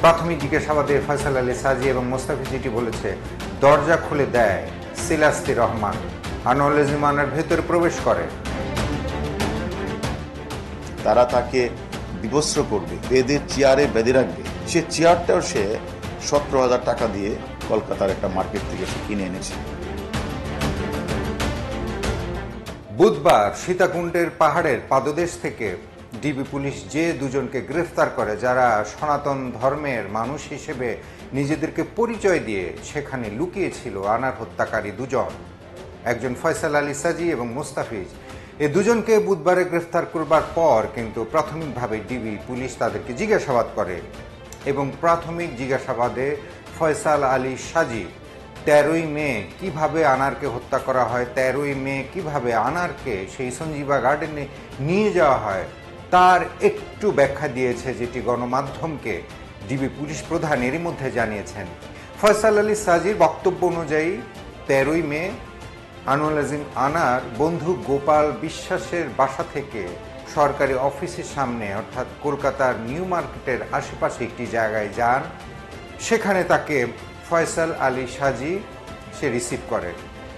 প্রাথমিক জিজ্ঞাসাবাদে ফয়সাল আলী সাজি এবং মোস্তাফিজ যেটি বলেছে, দরজা খুলে দেয় সিলাস্তি রহমান, আনোয়ার আজিম আনার ভেতরে প্রবেশ করে। তারা তাকে বিবস্ত্র করবে, বেঁধে চেয়ারে বেঁধে রাখবে। সে চেয়ারটাও সে 17,000 টাকা দিয়ে কলকাতার একটা মার্কেট থেকে সে কিনে এনেছে। বুধবার সীতাকুণ্ডের পাহাড়ের পাদদেশ থেকে ডিবি পুলিশ যে দুজনকে গ্রেফতার করে, যারা সনাতন ধর্মের মানুষ হিসেবে নিজেদেরকে পরিচয় দিয়ে সেখানে লুকিয়েছিল আনার হত্যাকারী দুজন, একজন ফয়সাল আলী সাজি এবং মোস্তাফিজ। এই দুজনকে বুধবারে গ্রেফতার করবার পর কিন্তু প্রাথমিকভাবে ডিবি পুলিশ তাদেরকে জিজ্ঞাসাবাদ করে এবং প্রাথমিক জিজ্ঞাসাবাদে ফয়সাল আলী সাজি 13ই মে কিভাবে আনারকে হত্যা করা হয়, 13ই মে কিভাবে আনারকে সেই সঞ্জীবা গার্ডেনে নিয়ে যাওয়া হয়, তার একটু ব্যাখ্যা দিয়েছে, যেটি গণমাধ্যমকে ডিবি পুলিশ প্রধান এরই মধ্যে জানিয়েছেন। ফয়সাল আলী সাজির বক্তব্য অনুযায়ী 13ই মে আনোয়ার আজিম আনার বন্ধু গোপাল বিশ্বাসের বাসা থেকে সরকারি অফিসের সামনে অর্থাৎ কলকাতার নিউ মার্কেটের আশেপাশে একটি জায়গায় যান। সেখানে তাকে ফয়সাল আলী সাজি সে রিসিভ করে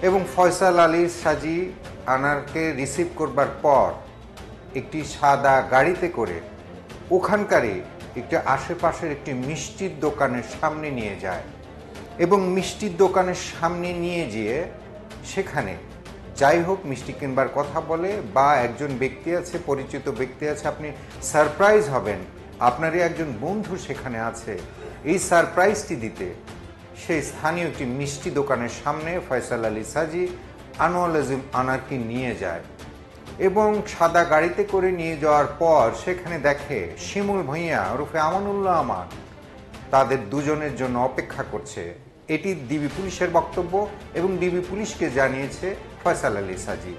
এবং ফয়সাল আলী সাজি আনারকে রিসিভ করবার পর একটি সাদা গাড়িতে করে ওখানকারই একটি আশেপাশের একটি মিষ্টির দোকানের সামনে নিয়ে যায় এবং মিষ্টির দোকানের সামনে নিয়ে গিয়ে সেখানে যাই হোক মিষ্টি কিনবার কথা বলে, বা একজন ব্যক্তি আছে, পরিচিত ব্যক্তি আছে, আপনি সারপ্রাইজ হবেন, আপনারই একজন বন্ধু সেখানে আছে, এই সারপ্রাইজটি দিতে সেই স্থানীয় একটি মিষ্টি দোকানের সামনে ফয়সাল আলী সাজি আনোয়ার আজিম আনারকে নিয়ে যায় এবং সাদা গাড়িতে করে নিয়ে যাওয়ার পর সেখানে দেখে শিমুল ভূঁইয়া ওরফে আমানুল্লাহ আমার তাদের দুজনের জন্য অপেক্ষা করছে। এটি ডিবি পুলিশের বক্তব্য এবং ডিবি পুলিশকে জানিয়েছে ফয়সাল আলী সাজি।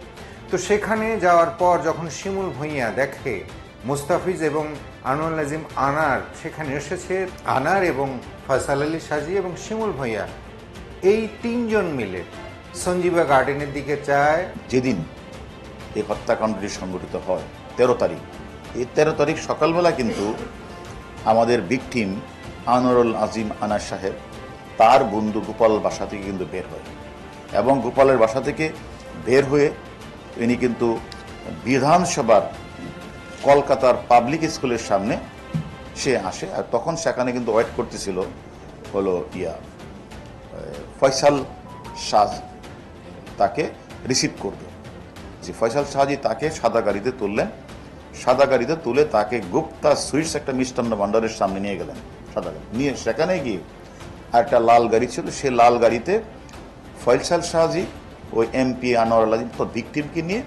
তো সেখানে যাওয়ার পর যখন শিমুল ভূঁইয়া দেখে মোস্তাফিজ এবং আনোয়ার আজিম আনার সেখানে এসেছে, আনার এবং ফয়সাল আলী সাজি এবং শিমুল ভূঁইয়া এই তিনজন মিলে সঞ্জীবা গার্ডেনের দিকে যায়। যেদিন এই হত্যাকাণ্ডটি সংঘটিত হয় 13 তারিখ, এই 13 তারিখ সকালবেলা কিন্তু আমাদের ভিকটিম আনোয়ারুল আজিম আনার সাহেব তার বন্ধু গোপাল বাসা থেকে কিন্তু বের হয় এবং গোপালের বাসা থেকে বের হয়ে ইনি কিন্তু বিধানসভার কলকাতার পাবলিক স্কুলের সামনে সে আসে। আর তখন সেখানে কিন্তু ওয়েট করতেছিল হলো ফয়সাল সাজ তাকে রিসিভ করবে। যে ফয়সাল সাজি তাকে সাদা গাড়িতে তুললেন, সাদা গাড়িতে তুলে তাকে গুপ্তা সুইটস একটা মিষ্টান্ন ভাণ্ডারের সামনে নিয়ে গেলেন। সাদা গাড়ি নিয়ে সেখানে গিয়ে আর একটা লাল গাড়ি ছিল, সে লাল গাড়িতে ফয়সাল সাজি ওই এমপি আনোয়ার আজিম তো ভিকটিমকে নিয়ে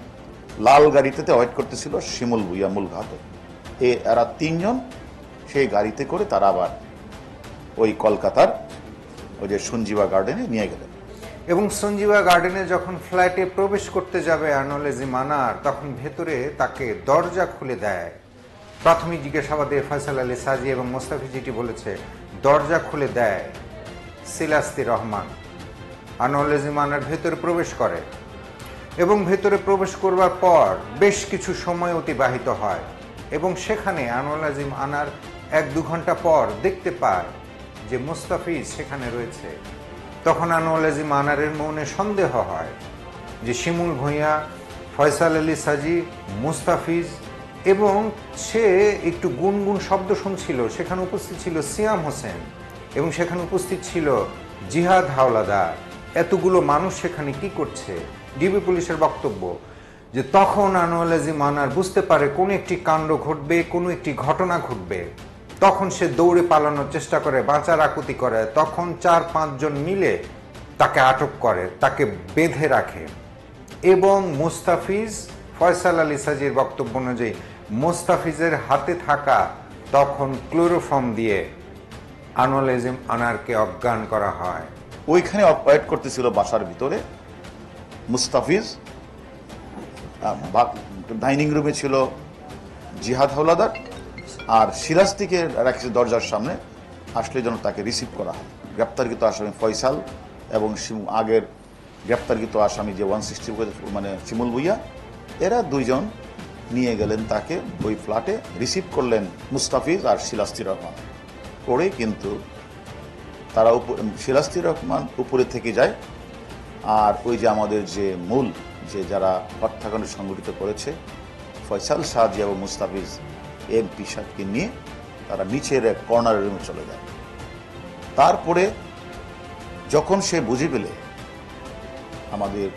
লাল গাড়িতে ওয়েট করতেছিল শিমুল ভূঁইয়া মূল ঘাটে। এরা তিনজন সেই গাড়িতে করে তারা আবার ওই কলকাতার ওই যে সঞ্জীবা গার্ডেনে নিয়ে গেলেন এবং সঞ্জীবা গার্ডেনে যখন ফ্ল্যাটে প্রবেশ করতে যাবে আনোয়ার আজিম আনার, তখন ভেতরে তাকে দরজা খুলে দেয়। প্রাথমিক জিজ্ঞাসাবাদে ফয়সাল আলী সাজি এবং মোস্তাফিজ যেটি বলেছে, দরজা খুলে দেয় সিলাস্তি রহমান, আনোয়ার আজিম আনার ভেতরে প্রবেশ করে এবং ভেতরে প্রবেশ করবার পর বেশ কিছু সময় অতিবাহিত হয় এবং সেখানে আনোয়ার আজিম আনার 1-2 ঘন্টা পর দেখতে পায় যে মোস্তাফিজ সেখানে রয়েছে। তখন আনোয়ার আজিম আনারের মনে সন্দেহ হয় যে শিমুল ভূঁইয়া, ফয়সাল আলী সাজি, মুস্তাফিজ, এবং সে একটু গুনগুন শব্দ শুনছিল। সেখানে উপস্থিত ছিল সিয়াম হোসেন এবং সেখানে উপস্থিত ছিল জিহাদ হাওলাদার। এতগুলো মানুষ সেখানে কি করছে? ডিবি পুলিশের বক্তব্য যে তখন আনোয়ার আজিম আনার বুঝতে পারে কোনো একটি কাণ্ড ঘটবে, কোনো একটি ঘটনা ঘটবে। তখন সে দৌড়ে পালানোর চেষ্টা করে, বাঁচার আকুতি করে। তখন 4-5 জন মিলে তাকে আটক করে, তাকে বেঁধে রাখে এবং মুস্তাফিজ, ফয়সাল আলী সাজির বক্তব্য অনুযায়ী মুস্তাফিজের হাতে থাকা তখন ক্লোরোফর্ম দিয়ে আনোয়ার আজিম আনারকে অজ্ঞান করা হয়। ওইখানে ওয়েট করতেছিল বাসার ভিতরে মুস্তাফিজ, ডাইনিং রুমে ছিল জিহাদ হাওলাদার, আর সিরাজটিকে রাখছে দরজার সামনে, আসলে যেন তাকে রিসিভ করা হয়। গ্রেপ্তারকৃত আসামি ফয়সাল এবং আগের গ্রেপ্তারকৃত আসামি যে 160 মানে শিমুল ভূঁইয়া, এরা দুইজন নিয়ে গেলেন তাকে ওই ফ্ল্যাটে। রিসিভ করলেন মুস্তাফিজ আর সিলাস্তি রহমান। করে কিন্তু তারা সিরাজুর রহমান উপরে থেকে যায়, আর ওই যে আমাদের যে মূল যে যারা হত্যাকাণ্ড সংগঠিত করেছে ফয়সাল সাজি এবং মুস্তাফিজ এমপি সাহেবকে নিয়ে তারা নিচের এক কর্নার রুমে চলে যায়। তারপরে যখন সে বুঝে পেলে, আমাদের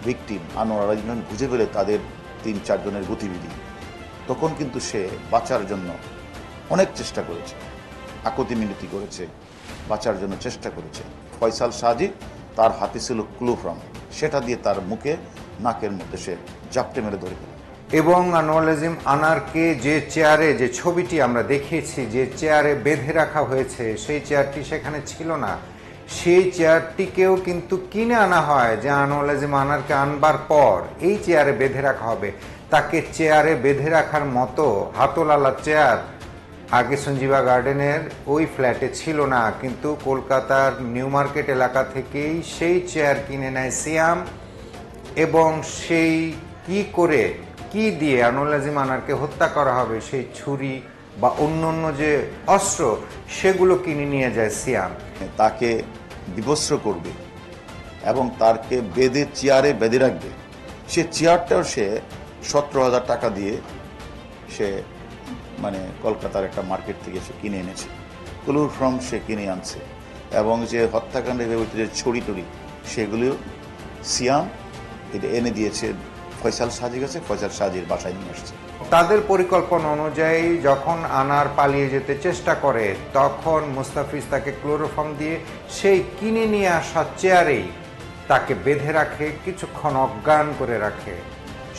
ভিকটিম আনোয়ার আলীম বুঝে পেলে তাদের ৩-৪ জনের গতিবিধি, তখন কিন্তু সে বাঁচার জন্য অনেক চেষ্টা করেছে, আকুতি মিনতি করেছে, বাঁচার জন্য চেষ্টা করেছে। ফয়সাল সাজি তার হাতে ছিল ক্লোফ্রাম, সেটা দিয়ে তার মুখে নাকের মধ্যে সে জাপটে মেরে ধরে ফেলে। এবং আনোয়ার আজিম আনারকে যে চেয়ারে, যে ছবিটি আমরা দেখিয়েছি, যে চেয়ারে বেঁধে রাখা হয়েছে, সেই চেয়ারটি সেখানে ছিল না। সেই চেয়ারটিকেও কিন্তু কিনে আনা হয়, যে আনোয়ার আজিম আনারকে আনবার পর এই চেয়ারে বেঁধে রাখা হবে। তাকে চেয়ারে বেঁধে রাখার মতো হাতলালা চেয়ার আগে সঞ্জীবা গার্ডেনের ওই ফ্ল্যাটে ছিল না, কিন্তু কলকাতার নিউ মার্কেট এলাকা থেকেই সেই চেয়ার কিনে নেয় সিয়াম, এবং সেই কি দিয়ে আনোয়ার আজিম আনারকে হত্যা করা হবে, সেই ছুরি বা অন্য যে অস্ত্র, সেগুলো কিনে নিয়ে যায় সিয়াম। তাকে বিবস্ত্র করবে এবং তাকে চেয়ারে বেঁধে রাখবে। সে চেয়ারটাও সে 17,000 টাকা দিয়ে সে কলকাতার একটা মার্কেট থেকে সে কিনে এনেছে, ক্লোরোফর্ম সে কিনে আনছে, এবং যে হত্যাকাণ্ডের ব্যবহৃত যে ছড়ি টড়ি সেগুলিও সিয়াম এটা এনে দিয়েছে ফয়সাল সাজির কাছে, ফয়সাল সাজির বাসায় নিয়ে আসছে। তাদের পরিকল্পনা অনুযায়ী যখন আনার পালিয়ে যেতে চেষ্টা করে, তখন মুস্তাফিজ তাকে ক্লোরোফর্ম দিয়ে সেই কিনে নিয়ে আসা চেয়ারেই তাকে বেঁধে রাখে, কিছুক্ষণ অজ্ঞান করে রাখে,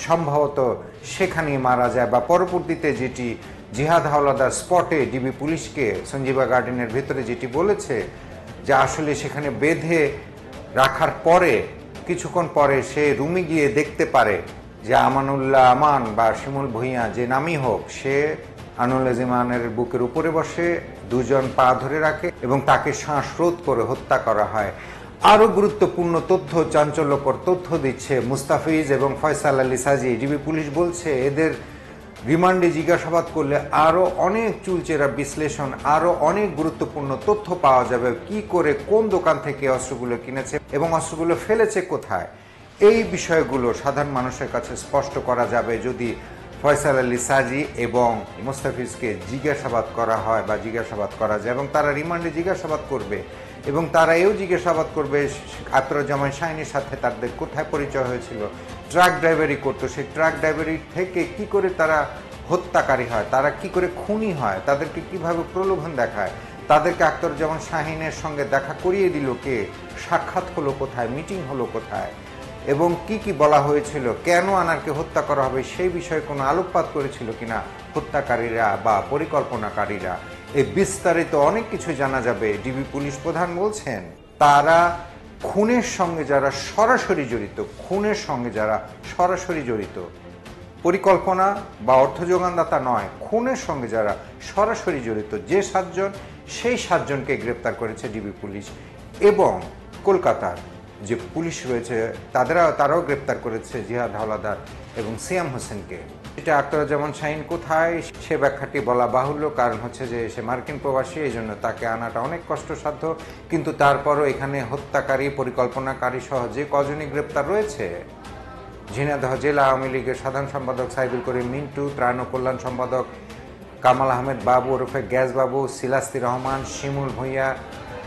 সম্ভবত সেখানেই মারা যায়। বা পরবর্তীতে যেটি জিহাদ হাওলাদার স্পটে ডিবি পুলিশকে সঞ্জীবা গার্ডেনের ভেতরে যেটি বলেছে, যে আসলে সেখানে বেঁধে রাখার পরে কিছুক্ষণ পরে সে রুমে গিয়ে দেখতে পারে যে আমানুল্লাহ আমান বা শিমুল ভূঁইয়া যে নামই হোক, সে আনোয়ার আজিম আনারের বুকের উপরে বসে, দুজন পা ধরে রাখে এবং তাকে শ্বাসরোধ করে হত্যা করা হয়। আরও গুরুত্বপূর্ণ তথ্য, চাঞ্চল্যকর তথ্য দিচ্ছে মুস্তাফিজ এবং ফয়সাল আলী সাজি। ডিবি পুলিশ বলছে এদের রিমান্ডে জিজ্ঞাসাবাদ করলে আরও অনেক চুলচেরা বিশ্লেষণ, আরও অনেক গুরুত্বপূর্ণ তথ্য পাওয়া যাবে। কি করে, কোন দোকান থেকে অস্ত্রগুলো কিনেছে এবং অস্ত্রগুলো ফেলেছে কোথায়, এই বিষয়গুলো সাধারণ মানুষের কাছে স্পষ্ট করা যাবে যদি ফয়সাল আলী সাজি এবং মুস্তাফিজকে জিজ্ঞাসাবাদ করা হয় বা জিজ্ঞাসাবাদ করা যায়, এবং তারা রিমান্ডে জিজ্ঞাসাবাদ করবে। এবং তারা এও জিজ্ঞাসাবাদ করবে আতরুজ্জামান শাহীনের সাথে তাদের কোথায় পরিচয় হয়েছিল, ট্রাক ড্রাইভারি করতো, সেই ট্রাক ড্রাইভারি থেকে কি করে তারা হত্যাকারী হয়, তারা কি করে খুনি হয়, তাদেরকে কিভাবে প্রলোভন দেখায়, তাদেরকে আতরুজ্জামান শাহীনের সঙ্গে দেখা করিয়ে দিল কে, সাক্ষাৎ হলো কোথায়, মিটিং হলো কোথায়, এবং কি কি বলা হয়েছিল, কেন আনারকে হত্যা করা হবে সেই বিষয়ে কোনো আলোকপাত করেছিল কিনা হত্যাকারীরা বা পরিকল্পনাকারীরা, এই বিস্তারিত অনেক কিছু জানা যাবে। ডিবি পুলিশ প্রধান বলছেন তারা খুনের সঙ্গে যারা সরাসরি জড়িত, পরিকল্পনা বা অর্থ যোগানদাতা নয়, খুনের সঙ্গে যারা সরাসরি জড়িত যে 7 জন, সেই 7 জনকে গ্রেপ্তার করেছে ডিবি পুলিশ। এবং কলকাতার যে পুলিশ রয়েছে তারাও গ্রেপ্তার করেছে জিহাদ হাওলাদার এবং সিয়াম হোসেনকে। এটা আতরুজ্জামান শাহীন কোথায় সে ব্যাখ্যাটি বলা বাহুল্য, কারণ হচ্ছে যে সে মার্কিন প্রবাসী, এই জন্য তাকে আনাটা অনেক কষ্টসাধ্য। কিন্তু তারপরও এখানে হত্যাকারী, পরিকল্পনাকারী সহ যে কজনই গ্রেপ্তার রয়েছে, ঝিনাইদহ জেলা আওয়ামী লীগের সাধারণ সম্পাদক সাইদুল করিম মিন্টু, ত্রাণ ও কল্যাণ সম্পাদক কামাল আহমেদ বাবু ওরফে গ্যাস বাবু, সিলাস্তি রহমান, শিমুল ভূঁইয়া,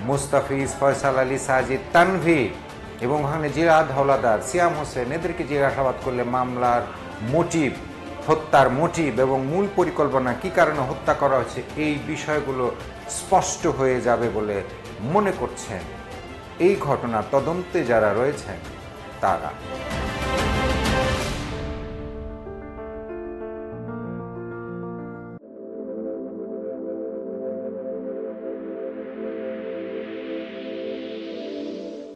মুস্তাফিজ, ফয়সাল আলী সাজিদ, তানভীর এবং ওখানে জিহাদ হাওলাদার, সিয়াম হোসেন, এদেরকে জিজ্ঞাসাবাদ করলে মামলার মোটিভ, হত্যার মোটিভ এবং মূল পরিকল্পনা, কী কারণে হত্যা করা হয়েছে, এই বিষয়গুলো স্পষ্ট হয়ে যাবে বলে মনে করছেন এই ঘটনার তদন্তে যারা রয়েছেন তারা।